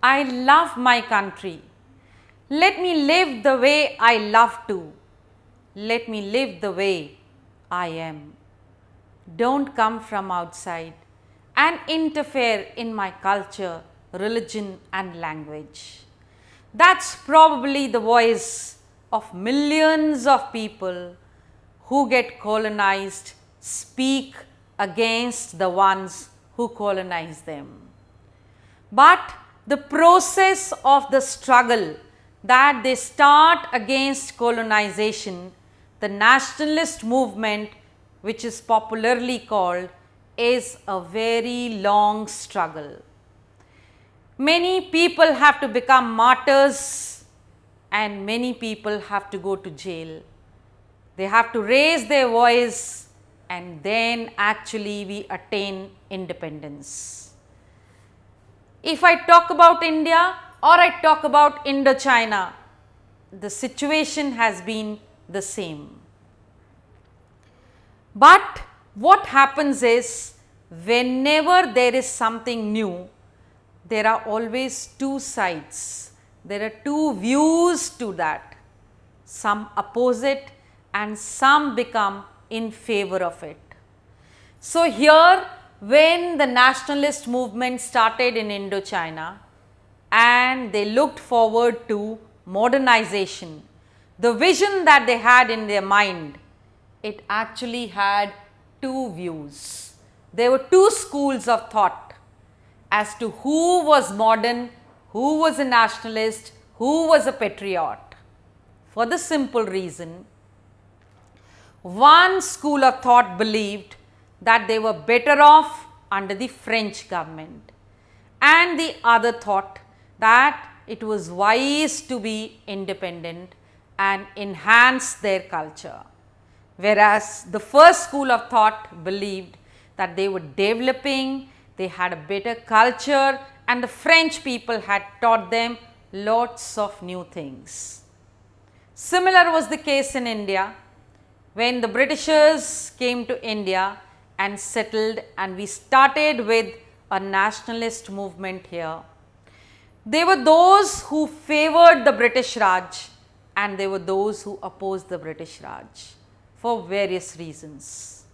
I love my country. Let me live the way I love to. Let me live the way I am. Don't come from outside and interfere in my culture, religion and language. That's probably the voice of millions of people who get colonized speak against the ones who colonize them. But the process of the struggle that they start against colonization, the nationalist movement, which is popularly called, is a very long struggle. Many people have to become martyrs and many people have to go to jail. They have to raise their voice and then actually we attain independence. If I talk about India or I talk about Indo-China, the situation has been the same. But what happens is, whenever there is something new, there are always two sides. There are two views to that. Some oppose it and some become in favor of it. So here, when the nationalist movement started in Indo-China and they looked forward to modernization, the vision that they had in their mind, it actually had two views. There were two schools of thought as to who was modern, who was a nationalist, who was a patriot. For the simple reason, one school of thought believed that they were better off under the French government, and the other thought that it was wise to be independent and enhance their culture. Whereas the first school of thought believed that they were developing, they had a better culture and the French people had taught them lots of new things. Similar was the case in India. When the Britishers came to India and settled and we started with a nationalist movement here, there were those who favored the British Raj and there were those who opposed the British Raj for various reasons.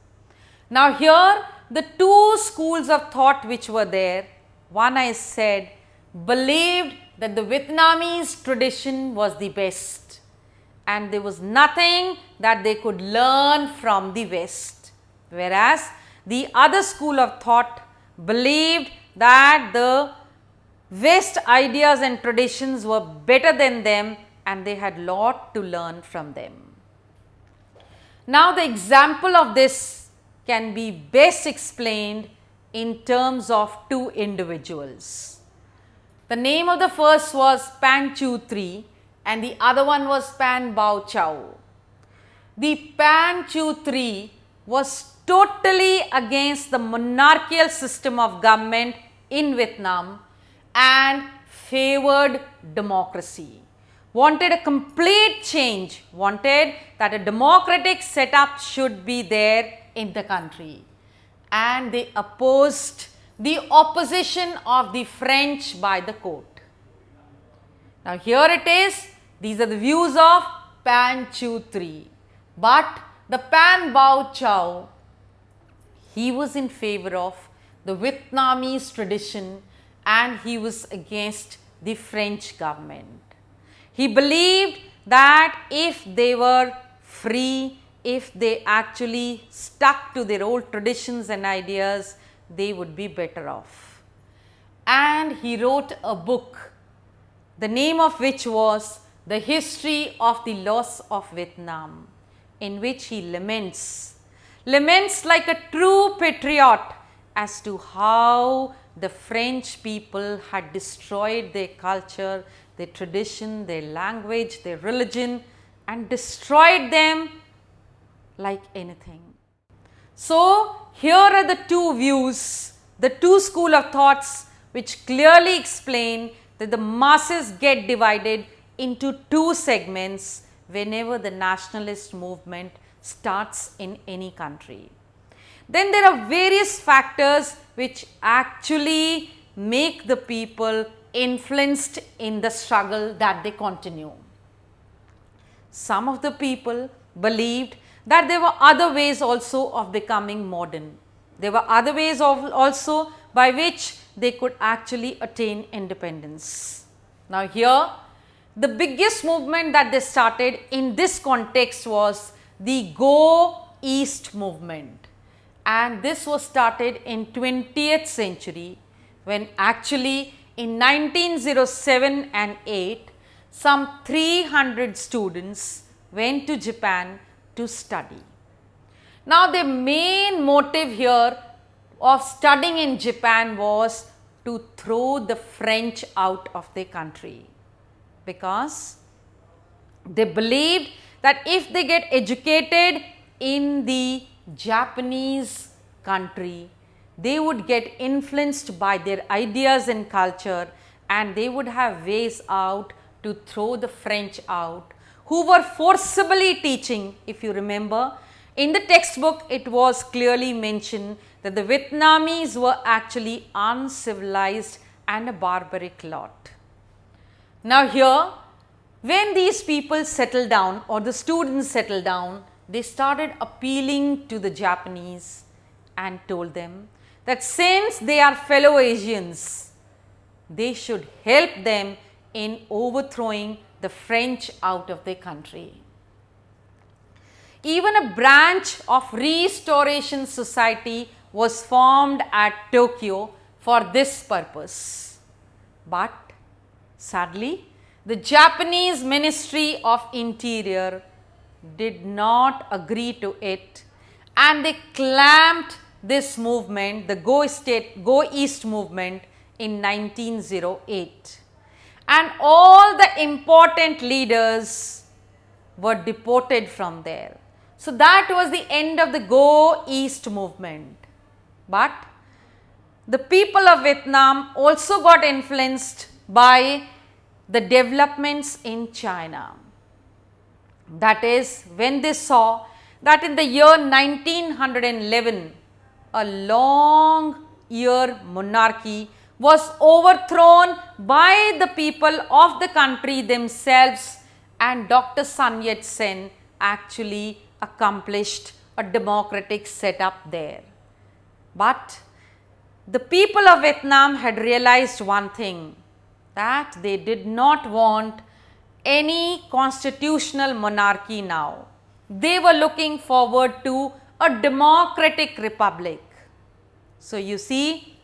Now here the two schools of thought which were there, one I said believed that the Vietnamese tradition was the best and there was nothing that they could learn from the West, whereas the other school of thought believed that the West ideas and traditions were better than them and they had lot to learn from them. Now the example of this can be best explained in terms of two individuals. The name of the first was Pan Chu Tri and the other one was Pan Bao Chow. The Pan Chu Tri was totally against the monarchical system of government in Vietnam and favored democracy. Wanted a complete change, wanted that a democratic setup should be there in the country, and they opposed the opposition of the French by the court. Now here it is, these are the views of Pan Chu Tri, but the Pan Bao Chow, he was in favor of the Vietnamese tradition and he was against the French government. He believed that if they were free, if they actually stuck to their old traditions and ideas, they would be better off. And he wrote a book, the name of which was The History of the Loss of Vietnam, in which he laments like a true patriot as to how the French people had destroyed their culture, their tradition, their language, their religion, and destroyed them like anything. So here are the two views, the two school of thoughts which clearly explain that the masses get divided into two segments whenever the nationalist movement starts in any country. Then there are various factors which actually make the people influenced in the struggle that they continue. Some of the people believed that there were other ways also of becoming modern. There were other ways also by which they could actually attain independence. Now here, the biggest movement that they started in this context was the Go East movement, and this was started in 20th century, when actually in 1907 and 8 some 300 students went to Japan to study. Now the main motive here of studying in Japan was to throw the French out of their country, because they believed that if they get educated in the Japanese country, they would get influenced by their ideas and culture, and they would have ways out to throw the French out, who were forcibly teaching. If you remember, in the textbook it was clearly mentioned that the Vietnamese were actually uncivilized and a barbaric lot. Now here, when these people settled down, or the students settled down, they started appealing to the Japanese and told them that since they are fellow Asians, they should help them in overthrowing the French out of their country. Even a branch of Restoration Society was formed at Tokyo for this purpose. But sadly, the Japanese Ministry of Interior did not agree to it, and they clamped this movement, the Go East movement, in 1908. And all the important leaders were deported from there. So that was the end of the Go East movement. But the people of Vietnam also got influenced by the developments in China. That is, when they saw that in the year 1911, a long year monarchy was overthrown by the people of the country themselves, and Dr. Sun Yat-sen actually accomplished a democratic setup there. But the people of Vietnam had realized one thing, that they did not want any constitutional monarchy now. They were looking forward to a democratic republic. So you see,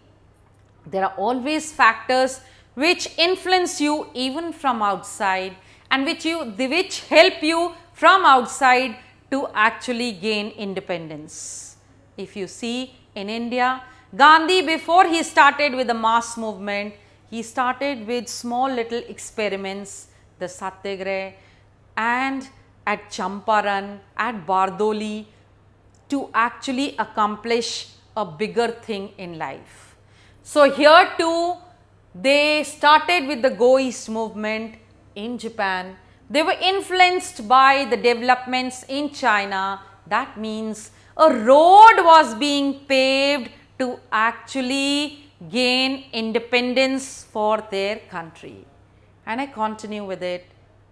there are always factors which influence you even from outside, and which help you from outside to actually gain independence. If you see in India, Gandhi, before he started with the mass movement, he started with small little experiments, the Satyagraha, and at Champaran, at Bardoli, to actually accomplish a bigger thing in life. So here too, they started with the Go East movement in Japan. They were influenced by the developments in China. That means a road was being paved to actually gain independence for their country. And I continue with it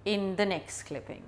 in the next clipping.